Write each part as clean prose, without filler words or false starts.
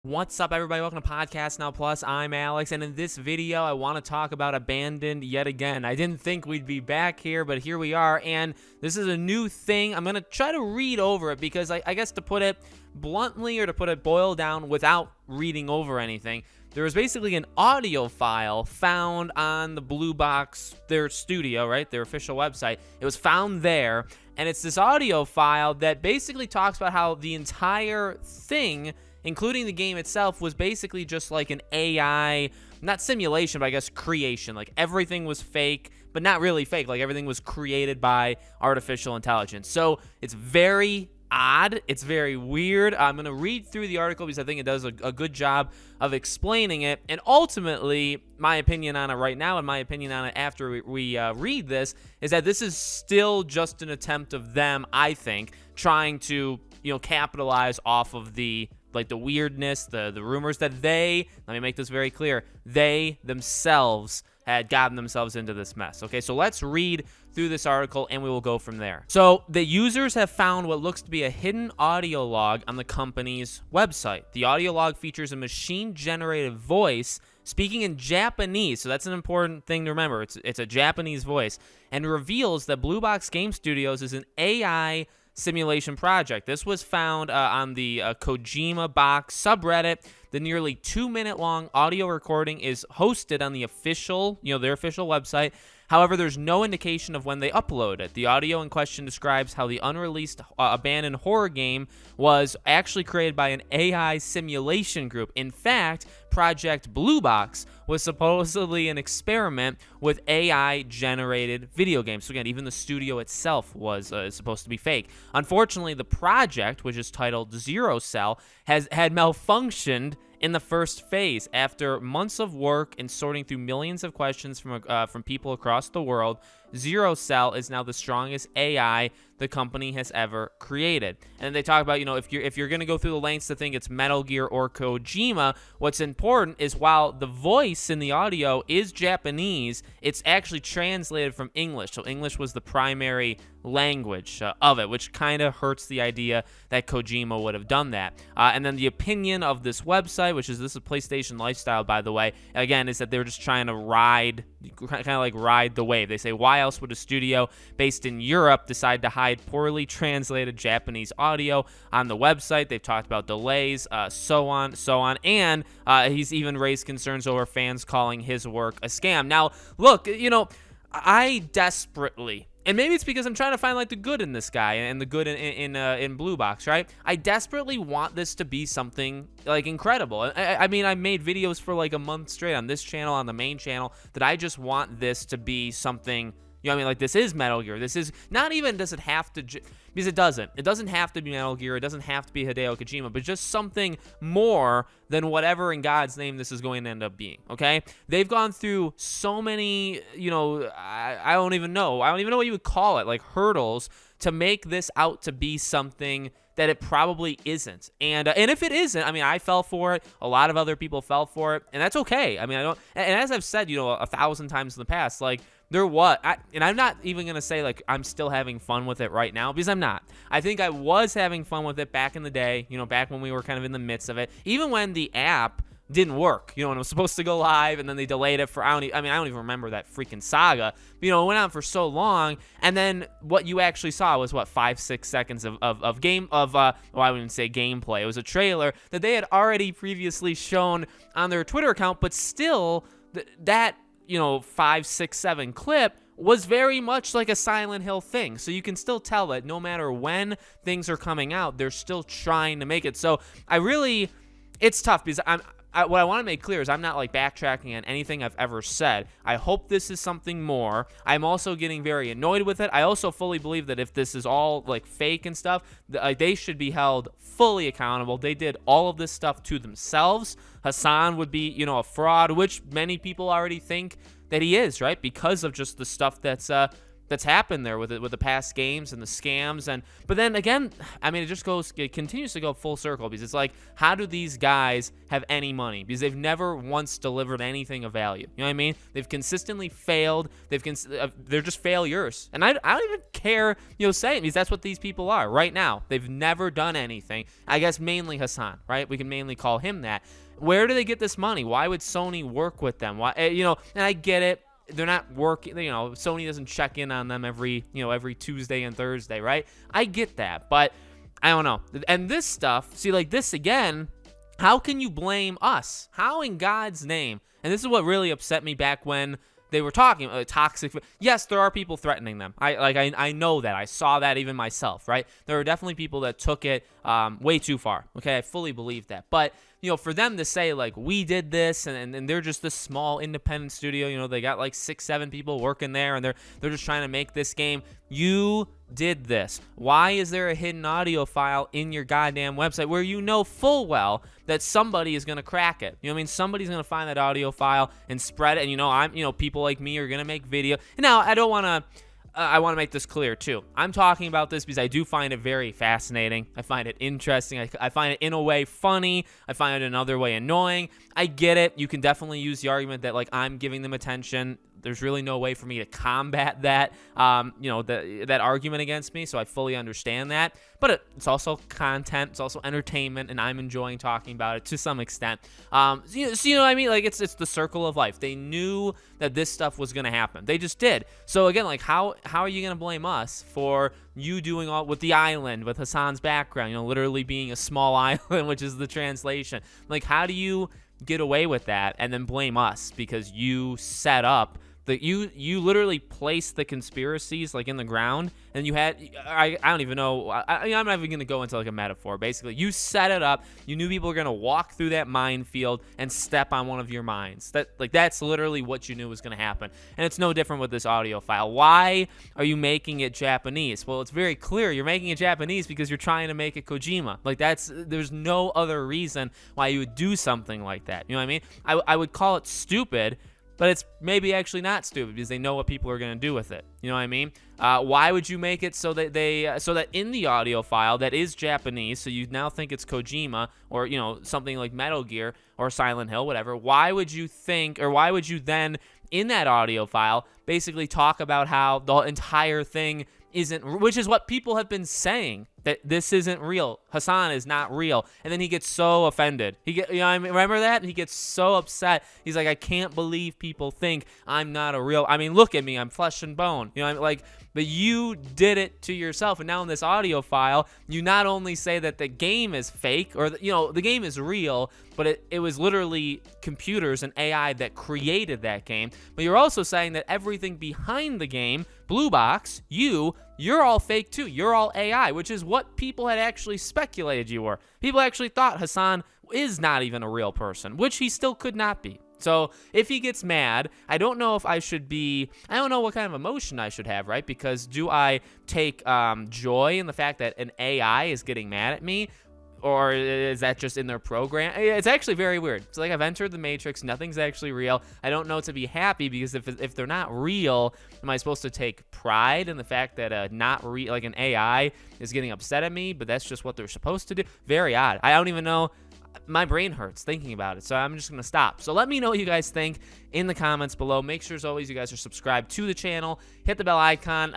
What's up, everybody? Welcome to Podcast Now Plus. I'm Alex, and in this video, I want to talk about Abandoned yet again. I didn't think we'd be back here, but here we are, and this is a new thing. I'm going to try to read over it because I guess to put it bluntly or to put it boiled down without reading over anything, there was basically an audio file found on the Blue Box, their studio, right? Their official website. It was found there, and it's this audio file that basically talks about how the entire thing, including the game itself, was basically just like an AI, not simulation, but I guess creation. Like everything was fake, but not really fake. Like everything was created by artificial intelligence. So it's very odd. It's very weird. I'm going to read through the article because I think it does a good job of explaining it. And ultimately, my opinion on it right now and my opinion on it after we read this is that this is still just an attempt of them, I think, trying to, capitalize off of the weirdness, the rumors that let me make this very clear, they themselves had gotten themselves into this mess. Okay, so let's read through this article and we will go from there. So the users have found what looks to be a hidden audio log on the company's website. The audio log features a machine-generated voice speaking in Japanese, so that's an important thing to remember. It's a Japanese voice, and reveals that Blue Box Game Studios is an AI simulation project. This was found on the Kojima Box subreddit. The nearly 2-minute long audio recording is hosted on the official, their official website. However, there's no indication of when they upload it. The audio in question describes how the unreleased abandoned horror game was actually created by an AI simulation group. In fact, Project Blue Box was supposedly an experiment with AI-generated video games. So again, even the studio itself was supposed to be fake. Unfortunately, the project, which is titled Zero Cell, had malfunctioned in the first phase. After months of work and sorting through millions of questions from people across the world, Zero Cell is now the strongest AI the company has ever created. And they talk about, if you're going to go through the lengths to think it's Metal Gear or Kojima, what's important is while the voice in the audio is Japanese, it's actually translated from English. So English was the primary language of it, which kind of hurts the idea that Kojima would have done that. And then the opinion of this website, this is PlayStation Lifestyle, by the way, again, is that they're just trying to ride the wave. They say, why else would a studio based in Europe decide to hide poorly translated Japanese audio on the website? They've talked about delays, so on, and he's even raised concerns over fans calling his work a scam. Now, look, I desperately, and maybe it's because I'm trying to find the good in this guy and the good in Blue Box, right? I desperately want this to be something incredible. I mean, I made videos for a month straight on this channel, on the main channel, that I just want this to be something. This is Metal Gear. This is not even, does it have to, because it doesn't. It doesn't have to be Metal Gear. It doesn't have to be Hideo Kojima, but just something more than whatever in God's name this is going to end up being, okay? They've gone through so many, I don't even know what you would call it, hurdles to make this out to be something that it probably isn't. And if it isn't, I fell for it. A lot of other people fell for it, and that's okay. I don't, and as I've said, 1,000 times in the past, and I'm not even going to say, I'm still having fun with it right now, because I'm not. I think I was having fun with it back in the day, back when we were kind of in the midst of it. Even when the app didn't work, and it was supposed to go live, and then they delayed it for, I don't even remember that freaking saga. But, it went on for so long, and then what you actually saw was, 5-6 seconds of I wouldn't say gameplay. It was a trailer that they had already previously shown on their Twitter account, but still, that 5, 6, 7 clip was very much like a Silent Hill thing. So you can still tell that no matter when things are coming out, they're still trying to make it. So it's tough because what I want to make clear is I'm not backtracking on anything I've ever said. I hope this is something more. I'm also getting very annoyed with it. I also fully believe that if this is all fake and stuff, they should be held fully accountable. They did all of this stuff to themselves. Hassan would be, a fraud, which many people already think that he is, right? Because of just the stuff that's that's happened there with the past games and the scams. And but then again, I mean, it continues to go full circle, because it's like, how do these guys have any money? Because they've never once delivered anything of value. You know what I mean? They've consistently failed. They're just failures. And I don't even care, saying, because that's what these people are right now. They've never done anything. I guess mainly Hassan, right? We can mainly call him that. Where do they get this money? Why would Sony work with them? Why, and I get it. They're not working, Sony doesn't check in on them every Tuesday and Thursday, right? I get that, but I don't know. And this stuff, see, like this again, how can you blame us? How in God's name? And this is what really upset me back when they were talking toxic. Yes, there are people threatening them. I know that. I saw that even myself, right? There are definitely people that took it way too far. Okay, I fully believe that. But for them to say like we did this and they're just this small independent studio, they got like 6-7 people working there and they're just trying to make this game. You did this. Why is there a hidden audio file in your goddamn website where you know full well that somebody is going to crack it? Somebody's going to find that audio file and spread it. And people like me are going to make video. And now I don't want to I want to make this clear too. I'm talking about this because I do find it very fascinating. I find it interesting. I find it in a way funny. I find it another way annoying. I get it. You can definitely use the argument that like I'm giving them attention. There's really no way for me to combat that, that argument against me. So I fully understand that. But it's also content. It's also entertainment, and I'm enjoying talking about it to some extent. So you know what I mean? Like it's the circle of life. They knew that this stuff was going to happen. They just did. So again, like how are you going to blame us for you doing all with the island, with Hassan's background? Literally being a small island, which is the translation. Like how do you get away with that and then blame us because you set up you literally placed the conspiracies like in the ground, and you had I don't even know. I'm not even gonna go into like a metaphor. Basically, you set it up. You knew people were gonna walk through that minefield and step on one of your mines. That's literally what you knew was gonna happen, and it's no different with this audio file. Why are you making it Japanese? Well, it's very clear you're making it Japanese because you're trying to make it Kojima. Like there's no other reason why you would do something like that. You know what I mean? I would call it stupid. But it's maybe actually not stupid because they know what people are going to do with it. You know what I mean? Why would you make it so that so that in the audio file that is Japanese, so you now think it's Kojima or something like Metal Gear or Silent Hill, whatever? Why would you think, or why would you then in that audio file basically talk about how the entire thing isn't, which is what people have been saying, that this isn't real. Hassan is not real. And then he gets so offended. Remember that? He gets so upset. He's like, I can't believe people think I'm not a real, look at me, I'm flesh and bone. But you did it to yourself. And now in this audio file, you not only say that the game is fake, or the game is real, but it was literally computers and AI that created that game. But you're also saying that everything behind the game, Blue Box, you're all fake too. You're all AI, which is what people had actually speculated you were. People actually thought Hassan is not even a real person, which he still could not be. So if he gets mad, I don't know if I don't know what kind of emotion I should have, right? Because do I take joy in the fact that an AI is getting mad at me? Or is that just in their program? It's actually very weird. It's like I've entered the Matrix. Nothing's actually real. I don't know to be happy because if they're not real, am I supposed to take pride in the fact that like an AI is getting upset at me? But that's just what they're supposed to do. Very odd. I don't even know. My brain hurts thinking about it, so I'm just going to stop. So let me know what you guys think in the comments below. Make sure, as always, you guys are subscribed to the channel. Hit the bell icon.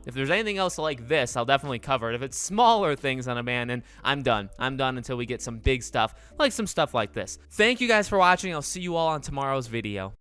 If there's anything else like this, I'll definitely cover it. If it's smaller things on Abandoned, I'm done. I'm done until we get some big stuff, like some stuff like this. Thank you guys for watching. I'll see you all on tomorrow's video.